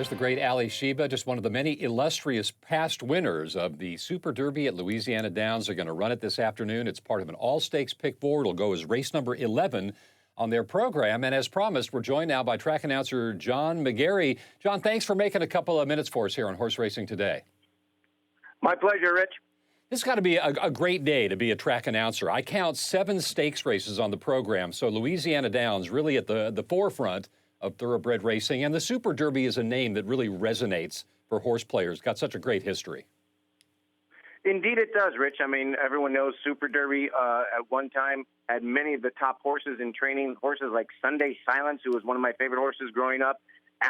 There's the great Ali Sheba, just one of the many illustrious past winners of the Super Derby at Louisiana Downs. They're going to run it this afternoon. It's part of an all-stakes pick four. It'll go as race number 11 on their program. And as promised, we're joined now by track announcer John McGary. John, thanks for making a couple of minutes for us here on Horse Racing Today. My pleasure, Rich. This has got to be a great day to be a track announcer. I count 7 stakes races on the program, so Louisiana Downs really at the forefront of thoroughbred racing, and the Super Derby is a name that really resonates for horse players. Got such a great history. Indeed it does, Rich. I mean, everyone knows Super Derby at one time had many of the top horses in training, horses like Sunday Silence, who was one of my favorite horses growing up,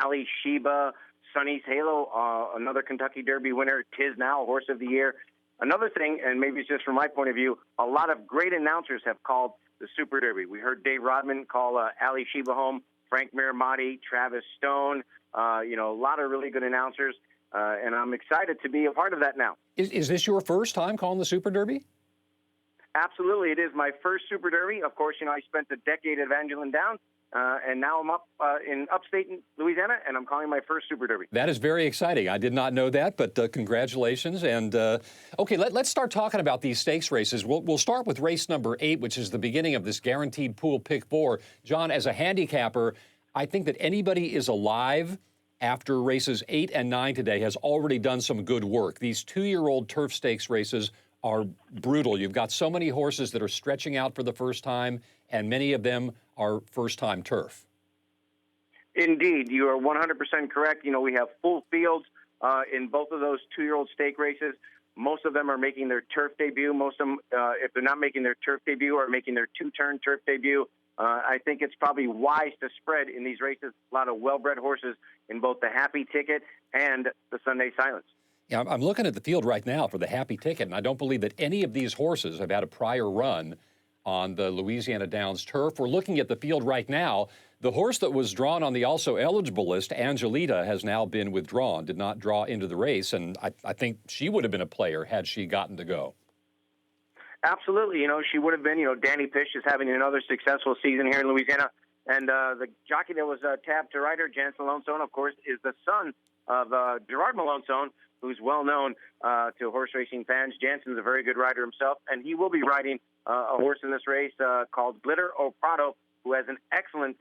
Ali Sheba, Sonny's Halo, another Kentucky Derby winner, Tiz Now, Horse of the Year. Another thing, and maybe it's just from my point of view, a lot of great announcers have called the Super Derby. We heard Dave Rodman call Ali Sheba home, Frank Miramati, Travis Stone, a lot of really good announcers, and I'm excited to be a part of that now. Is this your first time calling the Super Derby? Absolutely. It is my first Super Derby. Of course, I spent a decade at Evangeline Downs, and now I'm up in upstate Louisiana, and I'm calling my first Super Derby. That is very exciting. I did not know that, but congratulations. And, okay, let's start talking about these stakes races. We'll start with race number 8, which is the beginning of this guaranteed pool pick 4. John, as a handicapper, I think that anybody is alive after races 8 and 9 today has already done some good work. These 2-year-old turf stakes races are brutal. You've got so many horses that are stretching out for the first time, and many of them are first-time turf. Indeed, you are 100% correct. We have full fields in both of those 2-year-old stake races. Most of them are making their turf debut. Most of them, if they're not making their turf debut, are making their 2-turn turf debut. I think it's probably wise to spread in these races a lot of well-bred horses in both the Happy Ticket and the Sunday Silence. Yeah, I'm looking at the field right now for the Happy Ticket, and I don't believe that any of these horses have had a prior run on the Louisiana Downs turf. We're looking at the field right now. The horse that was drawn on the also eligible list, Angelita, has now been withdrawn, did not draw into the race, and I think she would have been a player had she gotten to go. Absolutely. She would have been. Danny Pish is having another successful season here in Louisiana, and the jockey that was tabbed to ride her, Janice Malone-Stone, of course, is the son of Gerard Malone-Stone, who's well known to horse racing fans. Jansen's a very good rider himself, and he will be riding a horse in this race called Glitter O Prado, who has an excellent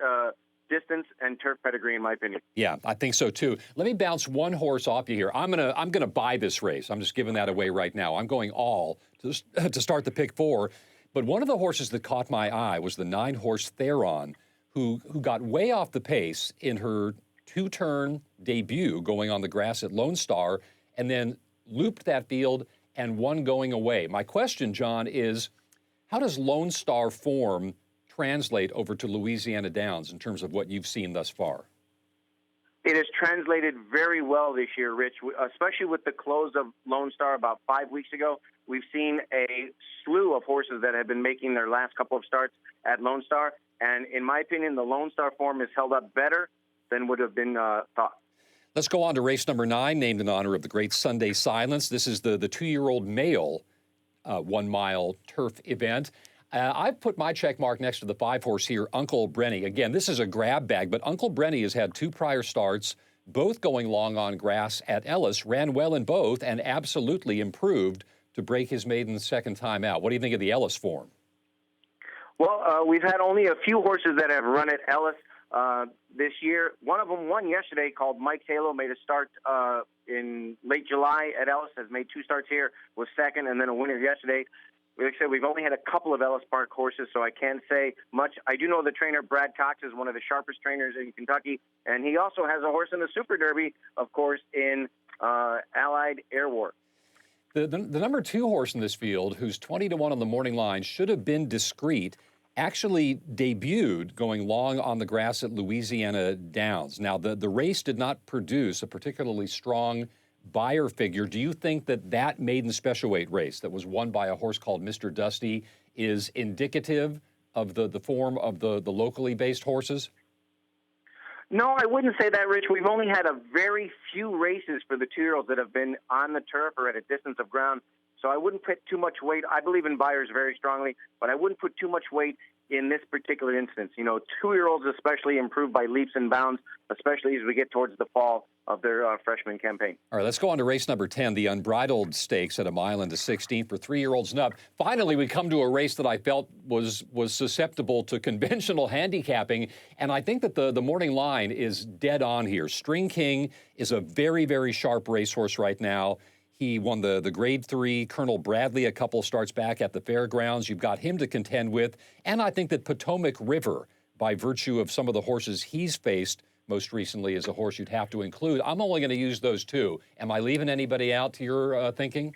distance and turf pedigree, in my opinion. Yeah, I think so too. Let me bounce one horse off you here. I'm gonna buy this race. I'm just giving that away right now. I'm going all to start the pick 4. But one of the horses that caught my eye was the 9-horse Theron, who got way off the pace in her 2-turn debut going on the grass at Lone Star, and then looped that field and won going away. My question, John, is how does Lone Star form translate over to Louisiana Downs in terms of what you've seen thus far? It has translated very well this year, Rich, especially with the close of Lone Star about 5 weeks ago. We've seen a slew of horses that have been making their last couple of starts at Lone Star, and in my opinion, the Lone Star form has held up better than would have been thought. Let's go on to race number 9, named in honor of the great Sunday Silence. This is the 2-year-old male 1-mile turf event. I've put my check mark next to the 5-horse here, Uncle Brenny. Again, this is a grab bag, but Uncle Brenny has had 2 prior starts, both going long on grass at Ellis, ran well in both, and absolutely improved to break his maiden second time out. What do you think of the Ellis form? Well, we've had only a few horses that have run at Ellis this year. One of them won yesterday, called Mike's Halo, made a start in late July at Ellis, has made 2 starts here, was second, and then a winner yesterday. Like I said, we've only had a couple of Ellis Park horses, so I can't say much. I do know the trainer, Brad Cox, is one of the sharpest trainers in Kentucky, and he also has a horse in the Super Derby, of course, in Allied Air War. The number 2 horse in this field, who's 20-1 on the morning line, should have been discreet, actually debuted going long on the grass at Louisiana Downs. Now, the race did not produce a particularly strong buyer figure. Do you think that maiden special weight race that was won by a horse called Mr. Dusty is indicative of the form of the locally based horses? No, I wouldn't say that, Rich. We've only had a very few races for the 2-year-olds that have been on the turf or at a distance of ground. So I wouldn't put too much weight. I believe in buyers very strongly, but I wouldn't put too much weight in this particular instance. 2-year-olds especially improve by leaps and bounds, especially as we get towards the fall of their freshman campaign. All right, let's go on to race number 10, the Unbridled Stakes at a mile into 16 for 3-year-olds and up. Finally, we come to a race that I felt was susceptible to conventional handicapping, and I think that the morning line is dead on here. String King is a very, very sharp racehorse right now. He won the Grade 3 Colonel Bradley a couple starts back at the fairgrounds. You've got him to contend with. And I think that Potomac River, by virtue of some of the horses he's faced most recently, is a horse you'd have to include. I'm only going to use those two. Am I leaving anybody out to your thinking?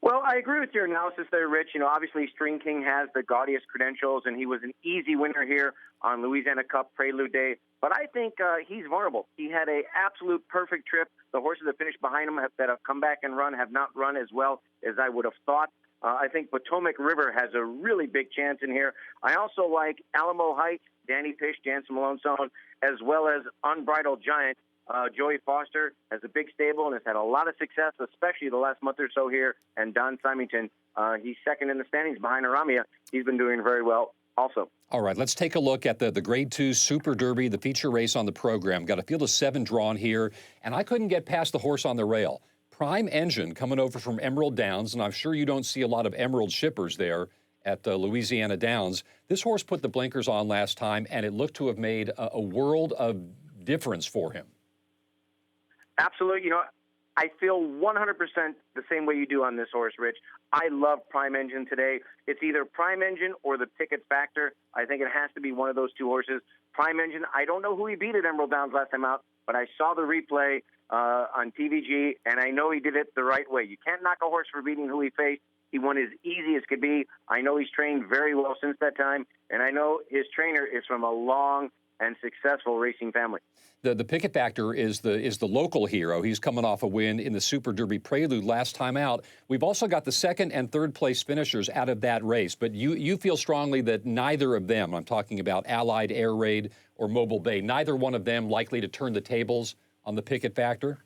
Well, I agree with your analysis there, Rich. Obviously String King has the gaudiest credentials, and he was an easy winner here on Louisiana Cup Prelude Day. But I think he's vulnerable. He had an absolute perfect trip. The horses that finished behind him that have come back and run have not run as well as I would have thought. I think Potomac River has a really big chance in here. I also like Alamo Heights, Danny Fish, Jansen Malone Stone, as well as Unbridled Giant. Joey Foster has a big stable and has had a lot of success, especially the last month or so here. And Don Symington, he's second in the standings behind Aramia. He's been doing very well also. All right, let's take a look at the Grade 2 Super Derby, the feature race on the program. Got a field of 7 drawn here, and I couldn't get past the horse on the rail. Prime Engine coming over from Emerald Downs, and I'm sure you don't see a lot of Emerald shippers there at Louisiana Downs. This horse put the blinkers on last time, and it looked to have made a world of difference for him. Absolutely. I feel 100% the same way you do on this horse, Rich. I love Prime Engine today. It's either Prime Engine or the Picket Factor. I think it has to be one of those two horses. Prime Engine, I don't know who he beat at Emerald Downs last time out, but I saw the replay on TVG, and I know he did it the right way. You can't knock a horse for beating who he faced. He won as easy as could be. I know he's trained very well since that time, and I know his trainer is from a long and successful racing family. The Picket Factor is the local hero. He's coming off a win in the Super Derby Prelude last time out. We've also got the second and third place finishers out of that race, but you feel strongly that neither of them, I'm talking about Allied Air Raid or Mobile Bay, neither one of them likely to turn the tables on the Picket Factor?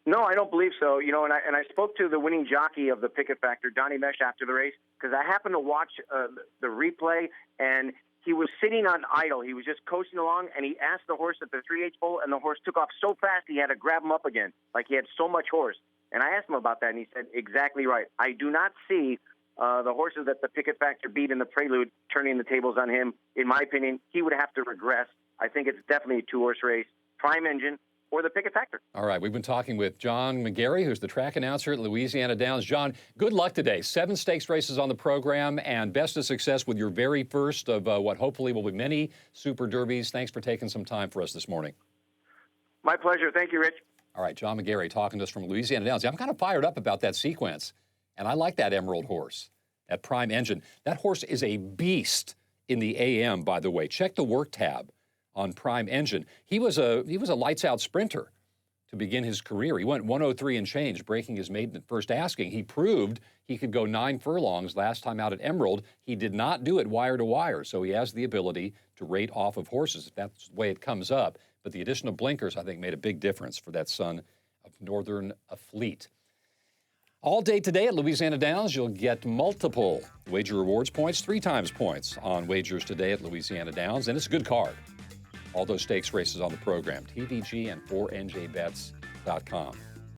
No, I don't believe so. And I spoke to the winning jockey of the Picket Factor, Donnie Mesh, after the race, because I happened to watch the replay, and he was sitting on idle. He was just coasting along, and he asked the horse at the 3/8 pole, and the horse took off so fast he had to grab him up again, like he had so much horse. And I asked him about that, and he said, exactly right. I do not see the horses that the Picket Factor beat in the Prelude turning the tables on him. In my opinion, he would have to regress. I think it's definitely a two-horse race, Prime Engine or the Picket Factor. All right, we've been talking with John McGary, who's the track announcer at Louisiana Downs. John, good luck today. 7 stakes races on the program, and best of success with your very first of what hopefully will be many Super Derbies. Thanks for taking some time for us this morning. My pleasure. Thank you, Rich. All right, John McGary talking to us from Louisiana Downs. I'm kind of fired up about that sequence, and I like that Emerald horse, that Prime Engine. That horse is a beast in the AM, by the way. Check the work tab on Prime Engine. He was a lights-out sprinter to begin his career. He went 103 and change, breaking his maiden at first asking. He proved he could go 9 furlongs last time out at Emerald. He did not do it wire to wire, so he has the ability to rate off of horses if that's the way it comes up. But the addition of blinkers, I think, made a big difference for that son of Northern Fleet. All day today at Louisiana Downs, you'll get multiple wager rewards points, 3 times points on wagers today at Louisiana Downs, and it's a good card. All those stakes races on the program, TVG and 4NJBets.com.